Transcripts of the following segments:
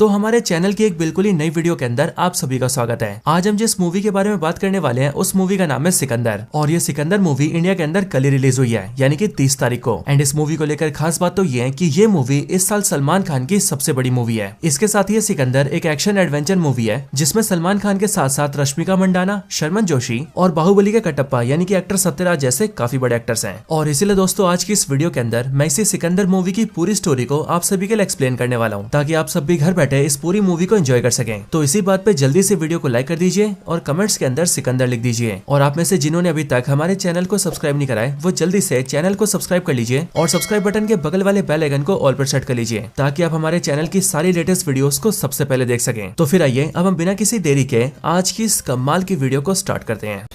तो हमारे चैनल की एक बिल्कुल ही नई वीडियो के अंदर आप सभी का स्वागत है। आज हम जिस मूवी के बारे में बात करने वाले हैं उस मूवी का नाम है सिकंदर। और ये सिकंदर मूवी इंडिया के अंदर कल ही रिलीज हुई है, यानी कि 30 तारीख को। एंड इस मूवी को लेकर खास बात तो ये है कि ये मूवी इस साल सलमान खान की सबसे बड़ी मूवी है। इसके साथ ही सिकंदर एक एक्शन एडवेंचर मूवी है जिसमें सलमान खान के साथ साथ रश्मिका मंडाना, शर्मन जोशी और बाहुबली के कटप्पा यानी कि एक्टर सत्यराज जैसे काफी बड़े एक्टर्स हैं। और इसीलिए दोस्तों आज की इस वीडियो के अंदर मैं इसी सिकंदर मूवी की पूरी स्टोरी को आप सभी के लिए एक्सप्लेन करने वाला हूँ, ताकि आप सब भी घर बैठे इस पूरी मूवी को एंजॉय कर सकें। तो इसी बात पे जल्दी से वीडियो को लाइक कर दीजिए और कमेंट्स के अंदर सिकंदर लिख दीजिए। और आप में से जिन्होंने अभी तक हमारे चैनल को सब्सक्राइब नहीं कराए वो जल्दी से चैनल को सब्सक्राइब कर लीजिए और सब्सक्राइब बटन के बगल वाले बेल आइकन को ऑल पर सेट कर लीजिए, ताकि आप हमारे चैनल की सारी लेटेस्ट वीडियोस को सबसे पहले देख सकें। तो फिर आइए अब हम बिना किसी देरी के आज की इस कमाल की वीडियो को स्टार्ट करते हैं।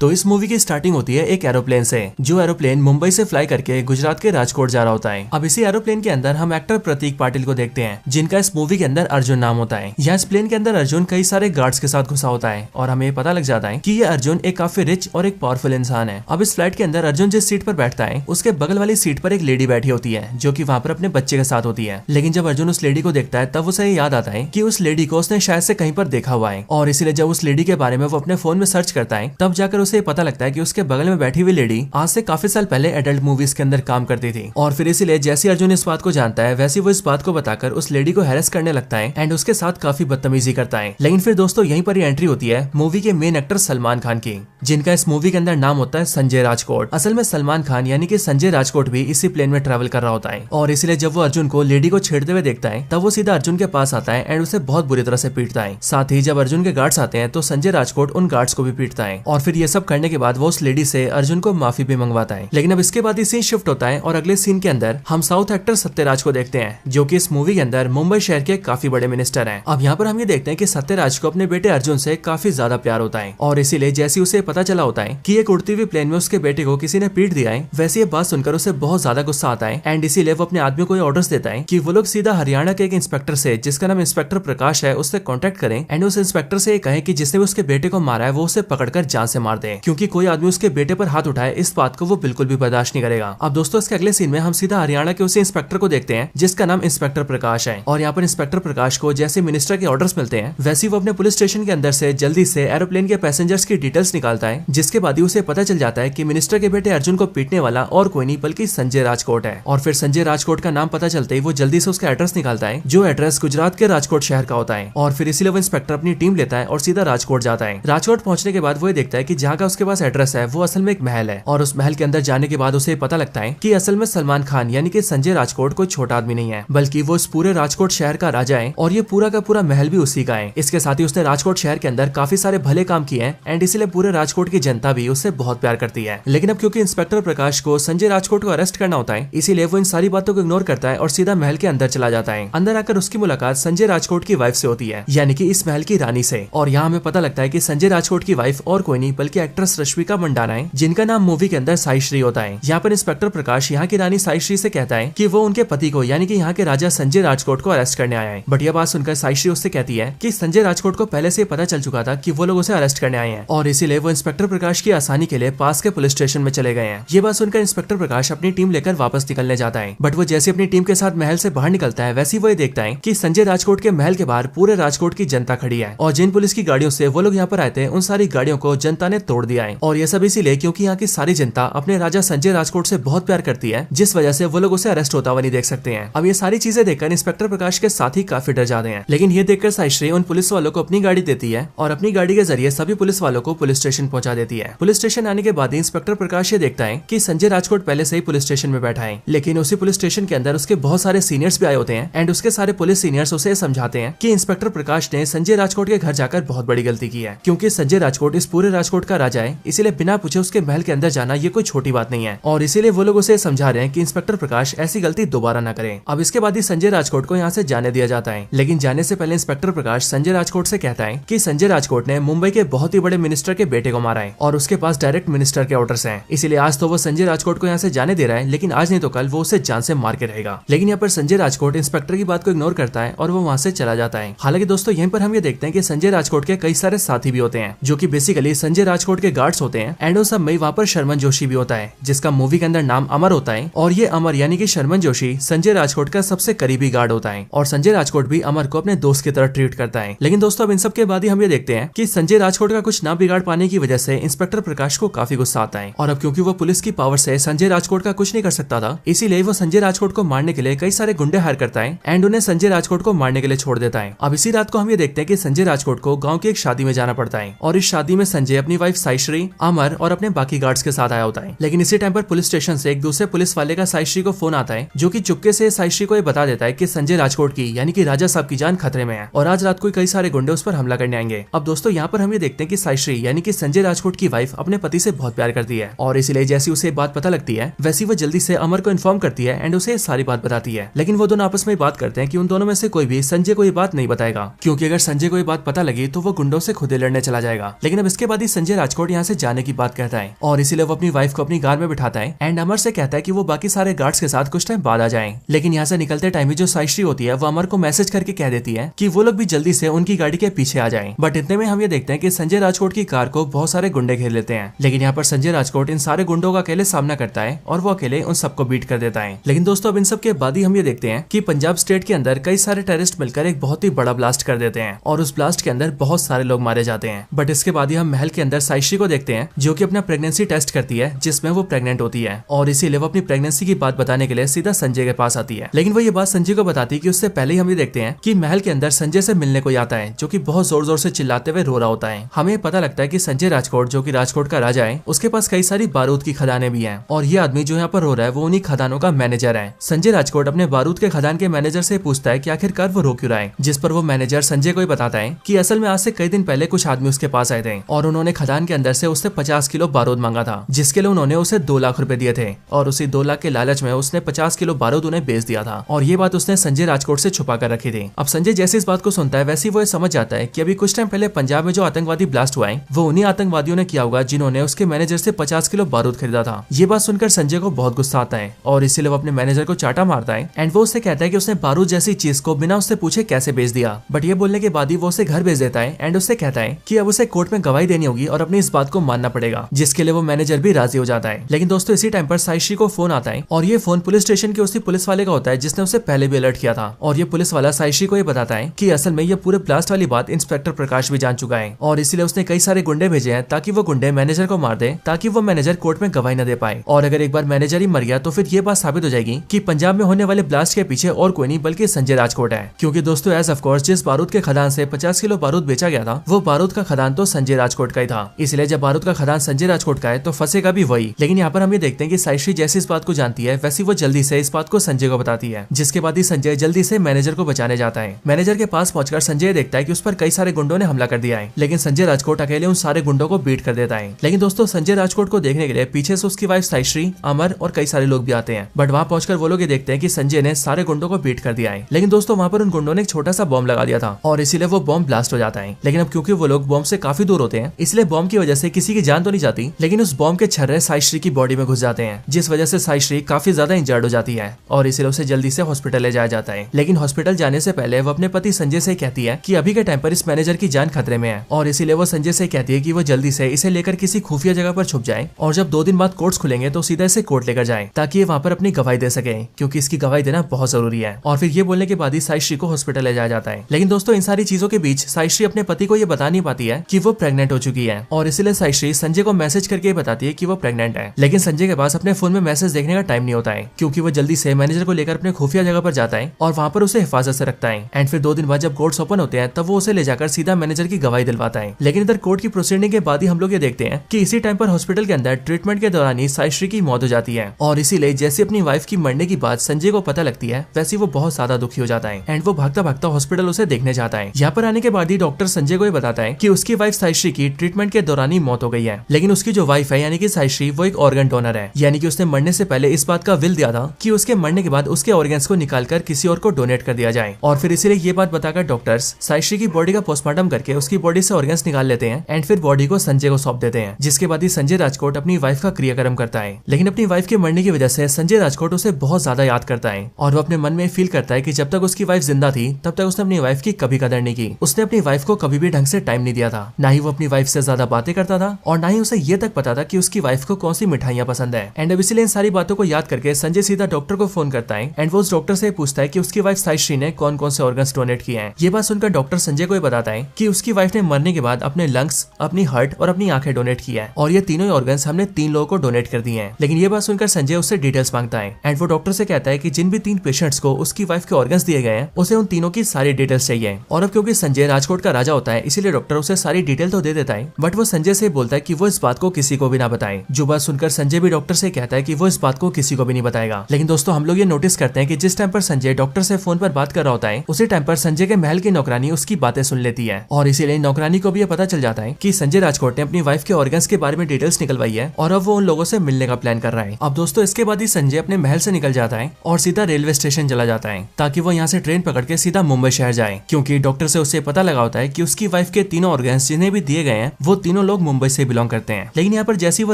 तो इस मूवी की स्टार्टिंग होती है एक एरोप्लेन से, जो एरोप्लेन मुंबई से फ्लाई करके गुजरात के राजकोट जा रहा होता है। अब इसी एरोप्लेन के अंदर हम एक्टर प्रतीक पाटिल को देखते हैं, जिनका इस मूवी के अंदर अर्जुन नाम होता है। यहाँ इस प्लेन के अंदर अर्जुन कई सारे गार्ड्स के साथ घुसा होता है और हमें पता लग जाता है कि ये अर्जुन एक काफी रिच और एक पावरफुल इंसान है। अब इस फ्लाइट के अंदर अर्जुन जिस सीट पर बैठता है उसके बगल वाली सीट पर एक लेडी बैठी होती है, जो की वहाँ पर अपने बच्चे के साथ होती है। लेकिन जब अर्जुन उस लेडी को देखता है तब उसे याद आता है कि उस लेडी को उसने शायद से कहीं पर देखा हुआ है। और इसीलिए जब उस लेडी के बारे में वो अपने फोन में सर्च करता है तब जाकर उसे पता लगता है कि उसके बगल में बैठी हुई लेडी आज से काफी साल पहले एडल्ट मूवीज के अंदर काम करती थी। और फिर इसीलिए जैसे अर्जुन इस बात को जानता है वैसे वो इस बात को बताकर उस लेडी को हैरेस करने लगता है एंड उसके साथ काफी बदतमीजी करता है। लेकिन फिर दोस्तों यहीं पर ही एंट्री होती है मूवी के मेन एक्टर सलमान खान की, जिनका इस मूवी के अंदर नाम होता है संजय राजकोट। असल में सलमान खान यानी कि संजय राजकोट भी इसी प्लेन में ट्रैवल कर रहा होता है। और इसलिए जब वो अर्जुन को लेडी को छेड़ते हुए देखता है तब वो सीधा अर्जुन के पास आता है एंड उसे बहुत बुरी तरह से पीटता है। साथ ही जब अर्जुन के गार्ड्स आते हैं तो संजय राजकोट उन गार्ड्स को भी पीटता है। और फिर ये सब करने के बाद वो उस लेडी से अर्जुन को माफी भी मंगवाता है। लेकिन अब इसके बाद ही सीन शिफ्ट होता है और अगले सीन के अंदर हम साउथ एक्टर सत्यराज को देखते हैं, जो कि इस मूवी के अंदर मुंबई शहर के काफी बड़े मिनिस्टर हैं। अब यहाँ पर हम ये देखते हैं कि सत्यराज को अपने बेटे अर्जुन से काफी ज्यादा प्यार होता है। और इसीलिए जैसे उसे पता चला होता है कि एक उड़ती हुई प्लेन में उसके बेटे को किसी ने पीट दिया है, वैसे ये बात सुनकर उसे बहुत ज्यादा गुस्सा आता है एंड इसीलिए वो अपने आदमियों को ऑर्डर्स देता है कि वो लोग सीधा हरियाणा के एक इंस्पेक्टर से, जिसका नाम इंस्पेक्टर प्रकाश है, उससे कॉन्टेक्ट करें एंड उस इंस्पेक्टर से कहें कि जिसने उसके बेटे को मारा है वो उसे पकड़कर जान से मार दे, क्योंकि कोई आदमी उसके बेटे पर हाथ उठाए इस बात को वो बिल्कुल भी बर्दाश्त नहीं करेगा। अब दोस्तों इसके अगले सीन में हम सीधा हरियाणा के उसी इंस्पेक्टर को देखते हैं जिसका नाम इंस्पेक्टर प्रकाश है। और यहाँ पर इंस्पेक्टर प्रकाश को जैसे मिनिस्टर के ऑर्डर्स मिलते हैं वैसे वो अपने पुलिस स्टेशन के अंदर से जल्दी से एरोप्लेन के पैसेंजर्स की डिटेल्स निकालता है, जिसके बाद ही उसे पता चल जाता है कि मिनिस्टर के बेटे अर्जुन को पीटने वाला और कोई नहीं बल्कि संजय राजकोट है। और फिर संजय राजकोट का नाम पता चलते ही वो जल्दी से उसका एड्रेस निकालता है, जो एड्रेस गुजरात के राजकोट शहर का होता है। और फिर इसीलिए वो इंस्पेक्टर अपनी टीम लेता है और सीधा राजकोट जाता है। राजकोट पहुंचने के बाद वो देखता है कि जहाँ का उसके पास एड्रेस है वो असल में एक महल है। और उस महल के अंदर जाने के बाद उसे पता लगता है कि असल में सलमान खान यानी कि संजय राजकोट कोई छोटा आदमी नहीं है, बल्कि वो इस पूरे राजकोट शहर का राजा है और ये पूरा का पूरा महल भी उसी का है। इसके साथ ही उसने राजकोट शहर के अंदर काफी सारे भले काम किए हैं एंड इसीलिए पूरे राजकोट की जनता भी उससे बहुत प्यार करती है। लेकिन अब क्योंकि इंस्पेक्टर प्रकाश को संजय राजकोट को अरेस्ट करना होता है, इसीलिए वो इन सारी बातों को इग्नोर करता है और सीधा महल के अंदर चला जाता है। अंदर आकर उसकी मुलाकात संजय राजकोट की वाइफ से होती है, यानी कि इस महल की रानी से। और यहाँ हमें पता लगता है कि संजय राजकोट की वाइफ और कोई नहीं बल्कि एक्ट्रेस रश्मिका मंडाना है, जिनका नाम मूवी के अंदर साईश्री होता है। यहाँ पर इंस्पेक्टर प्रकाश यहाँ की रानी साईश्री से कहता है कि वो उनके पति को यानी कि यहाँ के राजा संजय राजकोट को अरेस्ट करने आया है। बट यह बात सुनकर साईश्री उससे कहती है कि संजय राजकोट को पहले से पता चल चुका था कि वो लोग उसे अरेस्ट करने आए हैं और इसीलिए वो इंस्पेक्टर प्रकाश की आसानी के लिए पास के पुलिस स्टेशन में चले गए हैं। ये बात सुनकर इंस्पेक्टर प्रकाश अपनी टीम लेकर वापस निकलने जाता है। बट वो जैसे अपनी टीम के साथ महल से बाहर निकलता है वैसे ही वो देखता है कि संजय राजकोट के महल के बाहर पूरे राजकोट की जनता खड़ी है और जिन पुलिस की गाड़ियों से वो लोग यहाँ पर आए थे उन सारी गाड़ियों को जनता ने तोड़ दिया है। और ये सब इसीलिए क्योंकि यहाँ की सारी जनता अपने राजा संजय राजकोट से बहुत प्यार करती है, जिस वजह से वो लोग उसे अरेस्ट होता हुआ नहीं देख सकते हैं। अब ये सारी चीजें देखकर इंस्पेक्टर प्रकाश के साथ ही काफी डर जाते हैं। लेकिन ये देखकर साईश्री उन पुलिस वालों को अपनी गाड़ी देती है और अपनी गाड़ी के जरिए सभी पुलिस वालों को पुलिस स्टेशन पहुंचा देती है। पुलिस स्टेशन आने के बाद इंस्पेक्टर प्रकाश ये देखता है कि संजय राजकोट पहले से ही पुलिस स्टेशन में बैठा है, लेकिन उसी पुलिस स्टेशन के अंदर उसके बहुत सारे सीनियर्स भी आए होते हैं एंड उसके सारे पुलिस सीनियर्स उसे समझाते हैं कि इंस्पेक्टर प्रकाश ने संजय राजकोट के घर जाकर बहुत बड़ी गलती की है, क्योंकि संजय राजकोट इस पूरे राजकोट का राजा है, इसीलिए बिना पूछे उसके महल के अंदर जाना ये कोई छोटी बात नहीं है। और इसीलिए वो लोग उसे समझा रहे हैं कि इंस्पेक्टर प्रकाश ऐसी गलती दोबारा न करें। अब इसके बाद ही संजय राजकोट को यहाँ से जाने दिया जाता है। लेकिन जाने से पहले इंस्पेक्टर प्रकाश संजय राजकोट से कहता है कि संजय राजकोट ने मुंबई के बहुत ही बड़े मिनिस्टर के बेटे को मारा है और उसके पास डायरेक्ट मिनिस्टर के ऑर्डर्स हैं, इसीलिए आज तो वो संजय राजकोट को यहाँ से जाने दे रहा है, लेकिन आज नहीं तो कल वो उसे जान से मार के रहेगा। लेकिन यहाँ पर संजय राजकोट इंस्पेक्टर की बात को इग्नोर करता है और वो वहाँ से चला जाता है। हालांकि दोस्तों यहीं पर हम ये देखते हैं कि संजय राजकोट के कई सारे साथी भी होते हैं, जो कि बेसिकली संजय राजकोट राजकोट के गार्ड्स होते हैं एंड उन सब में वहाँ पर शर्मन जोशी भी होता है, जिसका मूवी के अंदर नाम अमर होता है। और ये अमर यानी कि शर्मन जोशी संजय राजकोट का सबसे करीबी गार्ड होता है और संजय राजकोट भी अमर को अपने दोस्त की तरह ट्रीट करता है। लेकिन दोस्तों अब इन सब के बाद ही हम ये देखते हैं कि संजय राजकोट का कुछ ना बिगाड़ पाने की वजह से इंस्पेक्टर प्रकाश को काफी गुस्सा आता है और अब क्योंकि वो पुलिस की पावर से संजय राजकोट का कुछ नहीं कर सकता था, इसीलिए वो संजय राजकोट को मारने के लिए कई सारे गुंडे हायर करता है एंड उन्हें संजय राजकोट को मारने के लिए छोड़ देता है। अब इसी रात को हम ये देखते हैं कि संजय राजकोट को गाँव की एक शादी में जाना पड़ता है और इस शादी में संजय अपनी वाइफ साईश्री, अमर और अपने बाकी गार्ड्स के साथ आया होता है। लेकिन इसी टाइम पर पुलिस स्टेशन से एक दूसरे पुलिस वाले का साईश्री को फोन आता है, जो कि चुपके से साईश्री को ये बता देता है कि संजय राजकोट की यानी कि राजा साहब की जान खतरे में है और आज रात को कई सारे गुंडे उस पर हमला करने आएंगे। अब दोस्तों यहाँ पर हम ये देखते हैं कि साईश्री यानी कि संजय राजकोट की वाइफ अपने पति से बहुत प्यार करती है और इसीलिए जैसी उसे बात पता लगती है वैसी वो जल्दी से अमर को इन्फॉर्म करती है एंड उसे सारी बात बताती है। लेकिन वो दोनों आपस में बात करते हैं कि उन दोनों में से कोई भी संजय को ये बात नहीं बताएगा, क्योंकि अगर संजय को ये बात पता लगी तो वो गुंडों से खुद ही लड़ने चला जाएगा। लेकिन अब इसके बाद ही संजय राजकोट यहाँ से जाने की बात कहता है और इसीलिए वो अपनी वाइफ को अपनी कार में बिठाता है एंड अमर से कहता है कि वो बाकी सारे गार्ड्स के साथ कुछ टाइम बाद आ जाएं। लेकिन यहाँ से निकलते टाइम जो साईश्री होती है वो अमर को मैसेज करके कह देती है कि वो लोग भी जल्दी से उनकी गाड़ी के पीछे आ जाएं। बट इतने में हम ये देखते हैं कि संजय राजकोट की कार को बहुत सारे गुंडे घेर लेते हैं। लेकिन यहाँ पर संजय राजकोट इन सारे गुंडों का अकेले सामना करता है और वो अकेले उन सबको बीट कर देता है। लेकिन दोस्तों अब इन सब के बाद ही हम ये देखते हैं कि पंजाब स्टेट के अंदर कई सारे टेररिस्ट मिलकर एक बहुत ही बड़ा ब्लास्ट कर देते हैं और उस ब्लास्ट के अंदर बहुत सारे लोग मारे जाते हैं। बट इसके बाद ही हम महल के अंदर साईश्री को देखते हैं, जो कि अपना प्रेगनेंसी टेस्ट करती है जिसमें वो प्रेग्नेंट होती है और इसीलिए वो अपनी प्रेगनेंसी की बात बताने के लिए सीधा संजय के पास आती है। लेकिन वो ये बात संजय को बताती है कि उससे पहले ही हम ये देखते हैं कि महल के अंदर संजय से मिलने को आता है, जो कि बहुत जोर जोर से चिल्लाते हुए रो रहा होता है। हमें पता लगता है कि संजय राजकोट जो कि राजकोट का राजा है, उसके पास कई सारी बारूद की खदानें भी हैं और ये आदमी जो यहाँ पर रो रहा है वो उन्हीं खदानों का मैनेजर है। संजय राजकोट अपने बारूद के खदान के मैनेजर से पूछता है कि आखिरकार वो रो क्यों रहा है, जिस पर वो मैनेजर संजय को ही बताता है कि असल में आज से कई दिन पहले कुछ आदमी उसके पास आए थे और उन्होंने खदान के अंदर से उससे 50 किलो बारूद मांगा था, जिसके लिए उन्होंने उसे 2 लाख रुपए दिए थे और उसी 2 लाख के लालच में उसने 50 किलो बारूद उन्हें बेच दिया था और ये बात उसने संजय राजकोट से छुपा कर रखी थी। अब संजय जैसे इस बात को सुनता है वैसे वो समझ जाता है कि अभी कुछ टाइम पहले पंजाब में जो आतंकवादी ब्लास्ट हुआ है वो उन्हीं आतंकवादियों ने किया होगा जिन्होंने उसके मैनेजर से 50 किलो बारूद खरीदा था। ये बात सुनकर संजय को बहुत गुस्सा आता है और इसीलिए वो अपने मैनेजर को चाटा मारता है एंड वो उससे कहता है कि उसने बारूद जैसी चीज को बिना उससे पूछे कैसे बेच दिया। बट ये बोलने के बाद ही वो उसे घर भेज देता है एंड उससे कहता है कि अब उसे कोर्ट में गवाही देनी होगी और अपनी इस बात को मानना पड़ेगा, जिसके लिए वो मैनेजर भी राजी हो जाता है। लेकिन दोस्तों इसी टाइम पर साईश्री को फोन आता है और ये फोन पुलिस स्टेशन के उसी पुलिस वाले का होता है जिसने उसे पहले भी अलर्ट किया था और ये पुलिस वाला साईश्री को ये बताता है कि असल में ये पूरे ब्लास्ट वाली बात इंस्पेक्टर प्रकाश भी जान चुका है और इसीलिए उसने कई सारे गुंडे भेजे हैं ताकि वो गुंडे मैनेजर को मार दे, ताकि वो मैनेजर कोर्ट में गवाही न दे पाए। और अगर एक बार मैनेजर ही मर गया तो फिर ये बात साबित हो जाएगी कि पंजाब में होने वाले ब्लास्ट के पीछे और कोई नहीं बल्कि संजय राजकोट है। क्योंकि दोस्तों एज ऑफ कोर्स जिस बारूद के खदान से 50 किलो बारूद बेचा गया था वो बारूद का खदान तो संजय राजकोट का ही था, इसलिए जब बारूद का खदान संजय राजकोट का है तो फंसेगा भी वही। लेकिन यहाँ पर हम ये देखते हैं कि साईश्री जैसे इस बात को जानती है वैसी वो जल्दी से इस बात को संजय को बताती है, जिसके बाद ही संजय जल्दी से मैनेजर को बचाने जाता है। मैनेजर के पास पहुंचकर संजय देखता है कि उस पर कई सारे गुंडों ने हमला कर दिया है, लेकिन संजय राजकोट अकेले उन सारे गुंडों को बीट कर देता है। लेकिन दोस्तों संजय राजकोट को देखने के लिए पीछे से उसकी वाइफ साईश्री, अमर और कई सारे लोग भी आते हैं। बट वहाँ पहुंचकर वो लोग ये देखते हैं कि संजय ने सारे गुंडों को बीट कर दिया है। लेकिन दोस्तों वहाँ पर उन गुंडों ने एक छोटा सा बॉम्ब लगा दिया था और इसीलिए वो बॉम्ब ब्लास्ट हो जाता है। लेकिन अब क्योंकि वो लोग बॉम्ब से काफी दूर होते हैं इसलिए बॉम्ब की वजह से किसी की जान तो नहीं जाती, लेकिन उस बॉम्ब के छर्रे साईश्री की बॉडी में घुस जाते हैं, जिस वजह से साईश्री काफी ज्यादा इंजर्ड हो जाती है और इसीलिए उसे जल्दी से हॉस्पिटल ले जाया जाता है। लेकिन हॉस्पिटल जाने से पहले वो अपने पति संजय से कहती है कि अभी के टाइम पर इस मैनेजर की जान खतरे में है और इसीलिए वो संजय से कहती है कि वो जल्दी से इसे लेकर किसी खुफिया जगह पर छुप जाए और जब 2 दिन बाद कोर्ट्स खुलेंगे तो सीधा इसे कोर्ट लेकर जाए ताकि ये वहाँ पर अपनी गवाही दे सके, क्योंकि इसकी गवाही देना बहुत जरूरी है। और फिर ये बोलने के बाद ही साईश्री को हॉस्पिटल ले जाया जाता है। लेकिन दोस्तों इन सारी चीजों के बीच साईश्री अपने पति को ये बता नहीं पाती है कि वो प्रेग्नेंट हो चुकी है और इसीलिए साईश्री संजय को मैसेज करके बताती है कि वो प्रेग्नेंट है। लेकिन संजय के पास अपने फोन में मैसेज देखने का टाइम नहीं होता है, क्योंकि वो जल्दी से मैनेजर को लेकर अपने खुफिया जगह पर जाता है और वहाँ पर उसे हिफाजत से रखता है। एंड फिर 2 दिन बाद जब कोर्ट्स ओपन होते हैं तब वो उसे ले जाकर सीधा मैनेजर की गवाही दिलवाता है। लेकिन इधर कोर्ट की प्रोसीडिंग के बाद ही हम लोग ये देखते हैं कि इसी टाइम पर हॉस्पिटल के अंदर ट्रीटमेंट के दौरान ही साईश्री की मौत हो जाती है और इसीलिए जैसे अपनी वाइफ की मरने की बात संजय को पता लगती है वैसे वो बहुत ज्यादा दुखी हो जाता है एंड वो भागता भागता हॉस्पिटल उसे देखने जाता है। यहाँ पर आने के बाद ही डॉक्टर संजय को ये बताता है कि उसकी वाइफ साईश्री की ट्रीटमेंट के दौरान ही मौत हो गई है, लेकिन उसकी जो वाइफ है यानी कि साईश्री वो एक ऑर्गन डोनर है, यानी कि उसने मरने से पहले इस बात का विल दिया था कि उसके मरने के बाद उसके ऑर्गन्स को निकालकर किसी और को डोनेट कर दिया जाए। और फिर इसीलिए ये बात बताकर डॉक्टर्स साईश्री की बॉडी का पोस्टमार्टम करके उसकी बॉडी से ऑर्गन्स निकाल लेते हैं एंड फिर बॉडी को संजय को सौंप देते हैं, जिसके बाद ही संजय राजकोट अपनी वाइफ का क्रियाक्रम करता है। लेकिन अपनी वाइफ के मरने की वजह से संजय राजकोट उसे बहुत ज्यादा याद करता है और वो अपने मन में फील करता है कि जब तक उसकी वाइफ जिंदा थी तब तक उसने अपनी वाइफ की कभी कदर नहीं की। उसने अपनी वाइफ को कभी भी ढंग से टाइम नहीं दिया था, ना ही वो अपनी वाइफ से ज्यादा बात बातें करता था और ना ही उसे ये तक पता था कि उसकी वाइफ को कौन सी मिठाइयां पसंद है। एंड अब इसीलिए इन सारी बातों को याद करके संजय सीधा डॉक्टर को फोन करता है एंड वो उस डॉक्टर से पूछता है कि उसकी वाइफ साईश्री ने कौन कौन से ऑर्गन्स डोनेट किए हैं। ये बात सुनकर डॉक्टर संजय को बताता है कि उसकी वाइफ ने मरने के बाद अपने लंग्स, अपनी हार्ट और अपनी आंखें डोनेट किया है और ये तीनों ऑर्गन्स हमने 3 लोगों को डोनेट कर दिए हैं। लेकिन ये बात सुनकर संजय उससे डिटेल्स मांगता है एंड वो डॉक्टर से कहता है कि जिन भी 3 पेशेंट्स को उसकी वाइफ के ऑर्गन्स दिए गए हैं उसे उन तीनों की सारी डिटेल्स चाहिए। और अब क्योंकि संजय राजकोट का राजा होता है इसीलिए डॉक्टर उसे सारी डिटेल तो दे देता है, बट वो संजय से बोलता है कि वो इस बात को किसी को भी ना बताए। जो बात सुनकर संजय भी डॉक्टर से कहता है कि वो इस बात को किसी को भी नहीं बताएगा। लेकिन दोस्तों हम लोग ये नोटिस करते हैं कि जिस टाइम पर संजय डॉक्टर से फोन पर बात कर रहा होता है उसी टाइम पर संजय के महल की नौकरानी उसकी बातें सुन लेती है और इसीलिए नौकरानी को भी ये पता चल जाता है कि संजय राजकोट ने अपनी वाइफ के ऑर्गन्स के बारे में डिटेल्स निकलवाई है और अब वो उन लोगों से मिलने का प्लान कर रहा है। अब दोस्तों इसके बाद ही संजय अपने महल से निकल जाता है और सीधा रेलवे स्टेशन चला जाता है ताकि वो यहाँ से ट्रेन पकड़ के सीधा मुंबई शहर जाए, क्योंकि डॉक्टर से उसे पता लगा होता है कि उसकी वाइफ के तीनों ऑर्गन्स जिन्हें भी दिए गए हैं वो तीनों लोग मुंबई से बिलोंग करते हैं। लेकिन यहाँ पर जैसे ही वो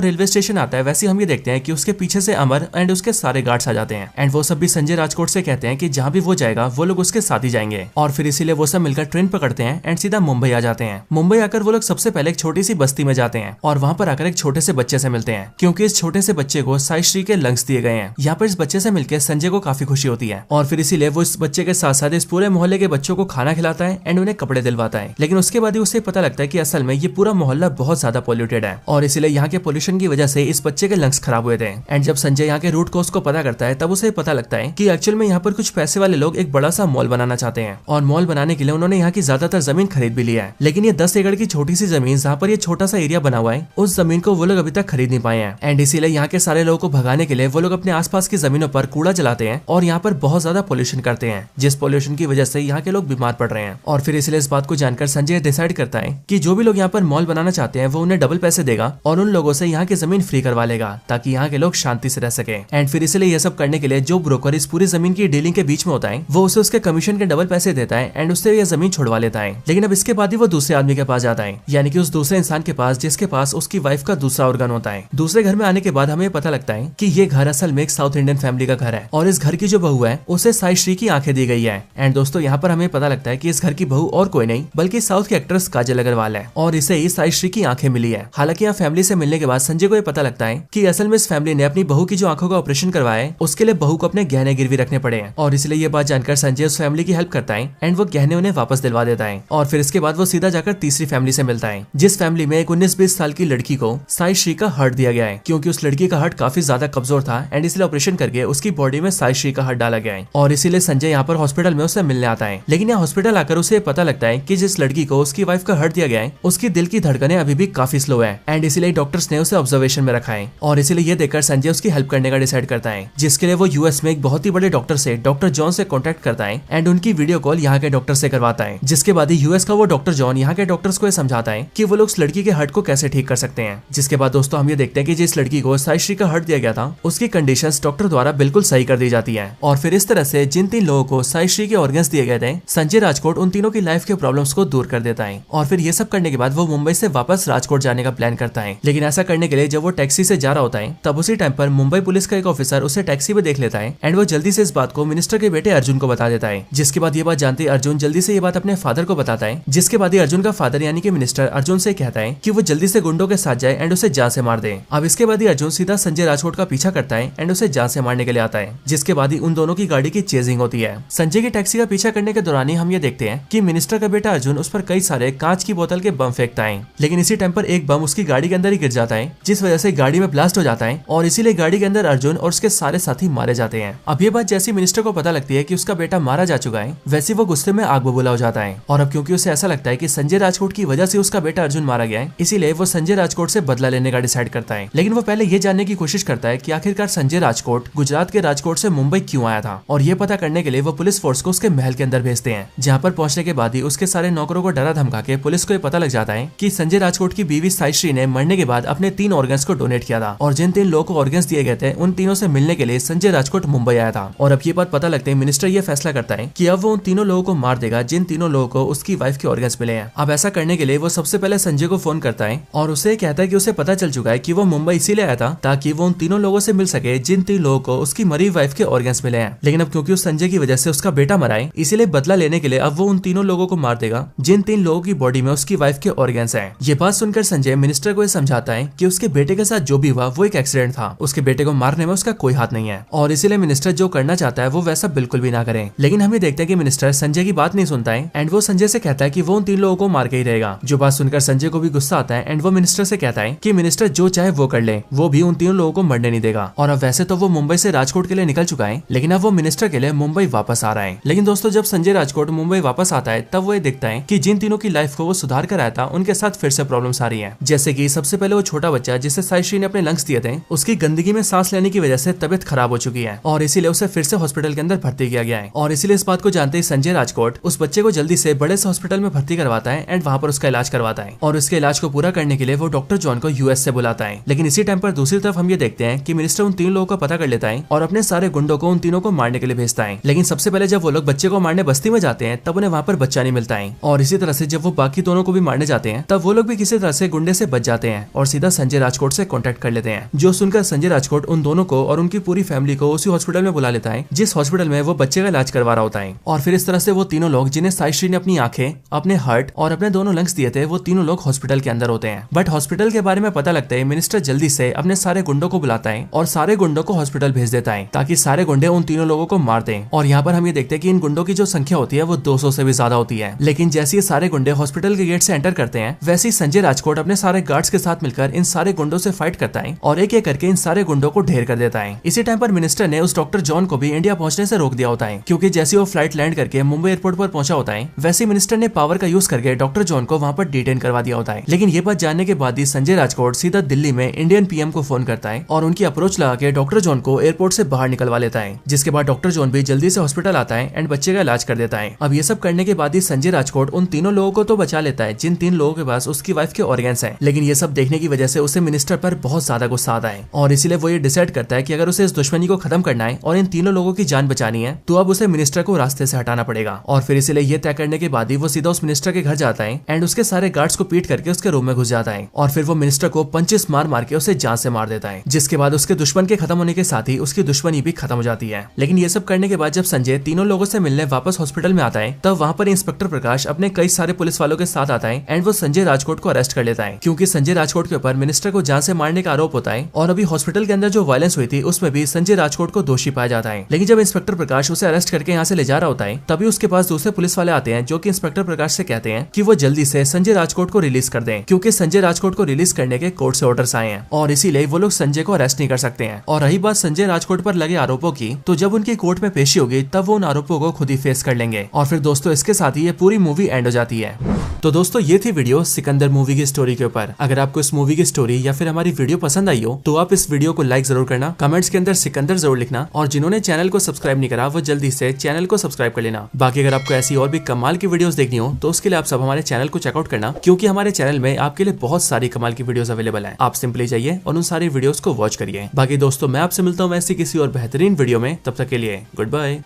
रेलवे स्टेशन आता है वैसे हम ये देखते हैं कि उसके पीछे से अमर एंड उसके सारे गार्ड्स आ जाते हैं एंड वो सब भी संजय राजकोट से कहते हैं कि जहाँ भी वो जाएगा वो लोग उसके साथ ही जाएंगे और फिर इसीलिए वो सब मिलकर ट्रेन पकड़ते हैं एंड सीधा मुंबई आ जाते हैं। मुंबई आकर वो लोग सबसे पहले एक छोटी सी बस्ती में जाते हैं और वहाँ पर आकर एक छोटे से बच्चे से मिलते हैं, क्योंकि इस छोटे से बच्चे को साईश्री के लंग्स दिए गए हैं। यहाँ पर इस बच्चे से मिलकर संजय को काफी खुशी होती है और फिर इसीलिए वो इस बच्चे के साथ साथ इस पूरे मोहल्ले के बच्चों को खाना खिलाता है एंड उन्हें कपड़े दिलवाता है। लेकिन उसके बाद ही उसे पता लगता है कि असल में ये पूरा मोहल्ला बहुत ज्यादा पॉल्यूटेड है और इसीलिए यहाँ के पोल्यूशन की वजह से इस बच्चे के लंग्स खराब हुए थे। एंड जब संजय यहाँ के रूट कॉज को पता करता है तब उसे पता लगता है कि एक्चुअल में यहाँ पर कुछ पैसे वाले लोग एक बड़ा सा मॉल बनाना चाहते हैं और मॉल बनाने के लिए उन्होंने यहाँ की ज्यादातर जमीन खरीद भी लिया है। लेकिन ये 10 एकड़ की छोटी सी जमीन जहाँ पर ये छोटा सा एरिया बना हुआ है उस जमीन को वो लोग अभी तक खरीद नहीं पाए हैं एंड इसीलिए यहाँ के सारे लोगों को भगाने के लिए वो लोग अपने आसपास की जमीनों पर कूड़ा जलाते हैं और यहाँ पर बहुत ज्यादा पोल्यूशन करते हैं, जिस पोल्यूशन की वजह से यहाँ के लोग बीमार पड़ रहे हैं। और फिर इसलिए इस बात को जानकर संजय डिसाइड करता है कि जो भी लोग यहाँ पर मॉल बनाना चाहते हैं वो उन्हें डबल पैसे देगा और उन लोगों से यहाँ की जमीन फ्री करवा लेगा ताकि यहाँ के लोग शांति से रह सके। एंड फिर इसलिए ये सब करने के लिए जो ब्रोकर इस पूरी जमीन की डीलिंग के बीच में होता है वो उसे उसके कमीशन के डबल पैसे देता है एंड उससे यह जमीन छुड़वा लेता है। लेकिन अब इसके बाद ही वो दूसरे आदमी के पास जाता है, यानी कि उस दूसरे इंसान के पास जिसके पास उसकी वाइफ का दूसरा ऑर्गन होता है। दूसरे घर में आने के बाद हमें पता लगता है कि ये घर असल में एक साउथ इंडियन फैमिली का घर है और इस घर की जो बहू है उसे साईश्री की आंखें दी गई है। एंड दोस्तों यहाँ पर हमें पता लगता है कि इस घर की बहू और कोई नहीं बल्कि साउथ की एक्ट्रेस काजल अग्रवाल है और इसे ही साईश्री की आंखें मिली है। हालांकि यहाँ फैमिली से मिलने के बाद संजय को ये पता लगता है कि असल में इस फैमिली ने अपनी बहू की जो आंखों का ऑपरेशन करवाया है उसके लिए बहू को अपने गहने गिरवी रखने पड़े हैं और इसलिए ये बात जानकर संजय उस फैमिली की हेल्प करता है एंड वो गहने उन्हें वापस दिलवा देता है। और फिर इसके बाद वो सीधा जाकर तीसरी फैमिली से मिलता है जिस फैमिली में एक 19-20 साल की लड़की को साईश्री का हार्ट दिया गया है, क्योंकि उस लड़की का हार्ट काफी ज्यादा कमजोर था एंड इसलिए ऑपरेशन करके उसकी बॉडी में साईश्री का हार्ट डाला गया है और इसीलिए संजय यहाँ पर हॉस्पिटल में उससे मिलने आता है। लेकिन यहाँ हॉस्पिटल आकर उसे पता लगता है कि जिस लड़की को उसकी वाइफ का हार्ट दिया गया है उसकी दिल की धड़कनें अभी भी काफी स्लो है एंड इसीलिए डॉक्टर्स ने उसे ऑब्जर्वेशन में रखा है और इसीलिए ये देखकर संजय उसकी हेल्प करने का डिसाइड करता है, जिसके लिए वो यूएस में एक बहुत ही बड़े डॉक्टर से डॉक्टर जॉन से कॉन्टेक्ट करता है एंड उनकी वीडियो कॉल यहाँ के डॉक्टर से करवाता है। जिसके बाद ही यूएस का वो डॉक्टर जॉन यहाँ के डॉक्टर्स को समझाता है कि वो लोग उस लड़की के हार्ट को कैसे ठीक कर सकते हैं। जिसके बाद दोस्तों हम ये देखते हैं कि जिस लड़की को साईश्री का हार्ट दिया गया था उसकी कंडीशंस डॉक्टर द्वारा बिल्कुल सही कर दी जाती है और फिर इस तरह से जिन 3 लोगों को साईश्री के ऑर्गन्स दिए गए थे संजय राजकोट उन तीनों की लाइफ के प्रॉब्लम्स को दूर कर देता है। और फिर ये सब करने के बाद वो मुंबई से वापस राजकोट जाने का प्लान करता है। लेकिन ऐसा करने के लिए जब वो टैक्सी से जा रहा होता है तब उसी टाइम पर मुंबई पुलिस का एक ऑफिसर उसे टैक्सी में देख लेता है एंड वो जल्दी से इस बात को मिनिस्टर के बेटे अर्जुन को बता देता है। जिसके बाद ये बात जानते अर्जुन जल्दी से ये बात अपने फादर को बताता है, जिसके बाद ही अर्जुन का फादर यानी कि मिनिस्टर अर्जुन से कहता है कि वो जल्दी से गुंडों के साथ जाए एंड उसे जान से मार दे। अब इसके बाद ही अर्जुन सीधा संजय राजकोट का पीछा करता है एंड उसे जान से मारने के लिए आता है। जिसके बाद ही उन दोनों की गाड़ी की चेजिंग होती है। संजय की टैक्सी का पीछा करने के दौरान ही हम ये देखते हैं कि मिनिस्टर का बेटा अर्जुन उस पर कई सारे कांच की बोतल के बम फेंकता है, लेकिन इसी टाइम पर एक बम उसकी गाड़ी के अंदर ही गिर जाता है जिस वजह से गाड़ी में ब्लास्ट हो जाता है और इसीलिए गाड़ी के अंदर अर्जुन और उसके सारे साथी मारे जाते हैं। अब ये बात जैसी मिनिस्टर को पता लगती है कि उसका बेटा मारा जा चुका है वैसे वो गुस्से में आग बबूला हो जाता है और अब क्योंकि उसे ऐसा लगता है कि संजय राजकोट की वजह से उसका बेटा अर्जुन मारा गया है इसीलिए वो संजय राजकोट से बदला लेने का डिसाइड करता है। लेकिन वो पहले ये जानने की कोशिश करता है कि आखिरकार संजय राजकोट गुजरात के राजकोट से मुंबई क्यों आया था और ये पता करने के लिए वो पुलिस फोर्स को उसके महल के अंदर भेजते हैं। जहाँ पर पहुंचने के बाद ही उसके सारे नौकरों को डरा धमका के पुलिस को ये पता लग जाता है कि संजय राजकोट की बीवी साईश्री ने मरने के बाद अपने 3 ऑर्गन्स को डोनेट किया था और जिन 3 लोगों को ऑर्गन्स दिए गए थे उन तीनों से मिलने के लिए संजय राजकोट मुंबई आया था। और अब ये बात पता लगते ही मिनिस्टर ये फैसला करता है कि अब वो उन तीनों लोगों को मार देगा जिन तीनों लोगों को उसकी वाइफ के ऑर्गन्स मिले हैं। अब ऐसा करने के लिए वो सबसे पहले संजय को फोन करता है और उसे कहता है कि उसे पता चल चुका है कि वो मुंबई इसीलिए आया था ताकि वो उन तीनों लोगों से मिल सके जिन 3 लोगों को उसकी मरी वाइफ के ऑर्गन्स मिले हैं। लेकिन अब क्योंकि उस संजय की वजह से उसका बेटा मरा है इसीलिए बदला लेने के लिए अब वो उन तीनों लोगों को मार देगा जिन 3 लोगों की बॉडी में उसकी वाइफ के ऑर्गन्स हैं। ये बात सुनकर संजय मिनिस्टर को समझाता है कि उसके बेटे के साथ जो भी हुआ वो एक एक्सीडेंट था, उसके बेटे को मारने में उसका कोई हाथ नहीं है और इसीलिए मिनिस्टर जो करना चाहता है वो वैसा बिल्कुल भी ना करे। लेकिन हम ये देखते हैं कि मिनिस्टर संजय की बात नहीं सुनता है एंड वो संजय से कहता है कि वो उन 3 लोगों को मार के ही रहेगा। जो बात सुनकर संजय को भी गुस्सा आता है एंड वो मिनिस्टर से कहता है कि मिनिस्टर जो चाहे वो कर ले, वो भी उन 3 लोगों को मरने नहीं देगा। और अब वैसे तो वो मुंबई से राजकोट के लिए निकल चुका है, लेकिन अब वो मिनिस्टर के लिए मुंबई वापस आ रहा है। लेकिन दोस्तों जब संजय राजकोट मुंबई वापस आता है तब वो ये देखता है कि जिन तीनों की लाइफ को वो सुधार कर आया था उनके साथ फिर से प्रॉब्लम्स आ रही है। जैसे कि सबसे पहले वो छोटा बच्चा जिसे साइश्री ने अपने लंग्स दिए थे, उसकी गंदगी में सांस लेने की वजह से तबियत खराब हो चुकी है और इसीलिए उसे फिर से हॉस्पिटल के अंदर भर्ती किया गया है। और इसीलिए इस बात को जानते ही संजय राजकोट उस बच्चे को जल्दी से बड़े से हॉस्पिटल में भर्ती करवाता है एंड वहाँ पर उसका इलाज करवाता है। और उसके इलाज को पूरा करने के लिए वो डॉक्टर जॉन को यूएस से बुलाता है। लेकिन इसी टाइम पर दूसरी तरफ हम ये देखते हैं कि मिनिस्टर उन 3 लोगों का पता कर लेता है और अपने सारे गुंडों को उन तीनों को मारने के लिए भेजता है। लेकिन सबसे पहले जब वो लोग बच्चे को मारने बस्ती में जाते हैं तब उन्हें वहाँ पर बच्चा नहीं मिलता है और इसी तरह से जब वो बाकी दोनों को भी मारने जाते हैं तब वो लोग भी किसी तरह से गुंडे से बच जाते हैं और सीधा संजय राजकोट से कांटेक्ट कर लेते हैं। जो सुनकर संजय राजकोट उन दोनों को और उनकी पूरी फैमिली को उसी हॉस्पिटल में बुला लेता है जिस हॉस्पिटल में वो बच्चे का इलाज करवा रहा होता है। और फिर इस तरह से वो तीनों लोग जिन्हें साइश्री ने अपनी आंखें, अपने हार्ट और अपने दोनों लंग्स दिए थे, वो तीनों लोग हॉस्पिटल के अंदर होते हैं। बट हॉस्पिटल के बारे में पता लगता है मिनिस्टर जल्दी से अपने सारे गुंडों को बुलाता है और सारे गुंडों को हॉस्पिटल भेज देता है ताकि सारे गुंडे उन तीनों लोगों को मार दें। और यहाँ पर हम ये देखते हैं कि इन गुंडों की जो संख्या होती है वो 200 से भी ज्यादा होती है। लेकिन जैसे ये सारे गुंडे हॉस्पिटल के गेट से एंटर करते हैं वैसे ही संजय राजकोट अपने सारे गार्ड्स के साथ मिलकर इन सारे गुंडों से फाइट करता है और एक एक करके इन सारे गुंडों को ढेर कर देता है। इसी टाइम पर मिनिस्टर ने उस डॉक्टर जॉन को भी इंडिया पहुंचने से रोक दिया होता है क्योंकि जैसे वो फ्लाइट लैंड करके मुंबई एयरपोर्ट पर पहुंचा होता है वैसे मिनिस्टर ने पावर का यूज करके डॉक्टर जॉन को वहां पर डिटेन करवा दिया होता है। लेकिन ये बात जानने के बाद ही संजय राजकोट सीधा दिल्ली में इंडियन पीएम को फोन करता है और उनकी अप्रोच लगा के डॉक्टर जॉन को एयरपोर्ट से बाहर निकलवा लेता है, जिसके बाद डॉक्टर जॉन भी जल्दी से हॉस्पिटल आता है एंड बच्चे का इलाज कर देता है। अब ये सब करने के बाद ही संजय राजकोट उन तीनों लोगों को तो बचा लेता है जिन 3 लोगों के पास उसकी वाइफ के ऑर्गन्स हैं। लेकिन ये सब देखने की वजह से उसे मिनिस्टर पर बहुत ज्यादा गुस्सा आता है और इसीलिए वो ये डिसाइड करता है कि अगर उसे इस दुश्मनी को खत्म करना है और इन तीनों लोगों की जान बचानी है तो अब उसे मिनिस्टर को रास्ते से हटाना पड़ेगा। और फिर इसीलिए ये तय करने के बाद ही वो सीधा उस मिनिस्टर के घर जाता है एंड उसके सारे गार्ड्स को पीट करके उसके रूम में घुस जाता है और फिर वो मिनिस्टर को पंचेस मार मार के उसे जान से मार देता है, जिसके बाद उसके दुश्मन के खत्म होने के साथ ही उसकी दुश्मनी भी खत्म हो जाती है। लेकिन ये सब करने के बाद जब संजय तीनों लोगों से मिलने वापस हॉस्पिटल में आता है तब वहाँ पर इंस्पेक्टर प्रकाश अपने कई सारे पुलिस वालों के साथ आता है एंड वो संजय राजकोट को अरेस्ट कर लेता है क्योंकि संजय राजकोट के ऊपर मिनिस्टर को जान से मारने का आरोप होता है और अभी हॉस्पिटल के अंदर जो वायलेंस हुई थी उसमें भी संजय राजकोट को दोषी पाया जाता है। लेकिन जब इंस्पेक्टर प्रकाश उसे अरेस्ट करके यहाँ से ले जा रहा होता है तभी उसके पास दूसरे पुलिस वाले आते हैं जो कि इंस्पेक्टर प्रकाश से कहते हैं कि वो जल्दी से संजय राजकोट को रिलीज कर दें क्योंकि संजय राजकोट को रिलीज करने के कोर्ट से ऑर्डर्स आए हैं और इसीलिए वो लोग संजय को अरेस्ट नहीं कर सकते हैं। और रही बात संजय राजकोट पर लगे आरोपों की, तो जब उनकी कोर्ट में पेशी होगी तब वो उन आरोपों को खुद ही फेस कर लेंगे। और फिर दोस्तों इसके साथ ही ये पूरी मूवी एंड हो जाती है। तो दोस्तों ये थी वीडियो सिकंदर मूवी की स्टोरी के ऊपर। अगर आपको इस मूवी की स्टोरी या फिर हमारी वीडियो पसंद आई हो तो आप इस वीडियो को लाइक जरूर करना, कमेंट्स के अंदर सिकंदर जरूर लिखना और जिन्होंने चैनल को सब्सक्राइब नहीं करा वो जल्दी से चैनल को सब्सक्राइब कर लेना। बाकी अगर आपको ऐसी और भी कमाल की वीडियोस देखनी हो तो उसके लिए आप सब हमारे चैनल को चेकआउट करना क्योंकि हमारे चैनल में आपके लिए बहुत सारी कमाल की वीडियोस अवेलेबल हैं। आप सिंपली जाइए और उन सारी वीडियोस को वॉच करिए। बाकी दोस्तों मैं आपसे मिलता हूँ ऐसी किसी और बेहतरीन वीडियो में, तब तक के लिए गुड बाय।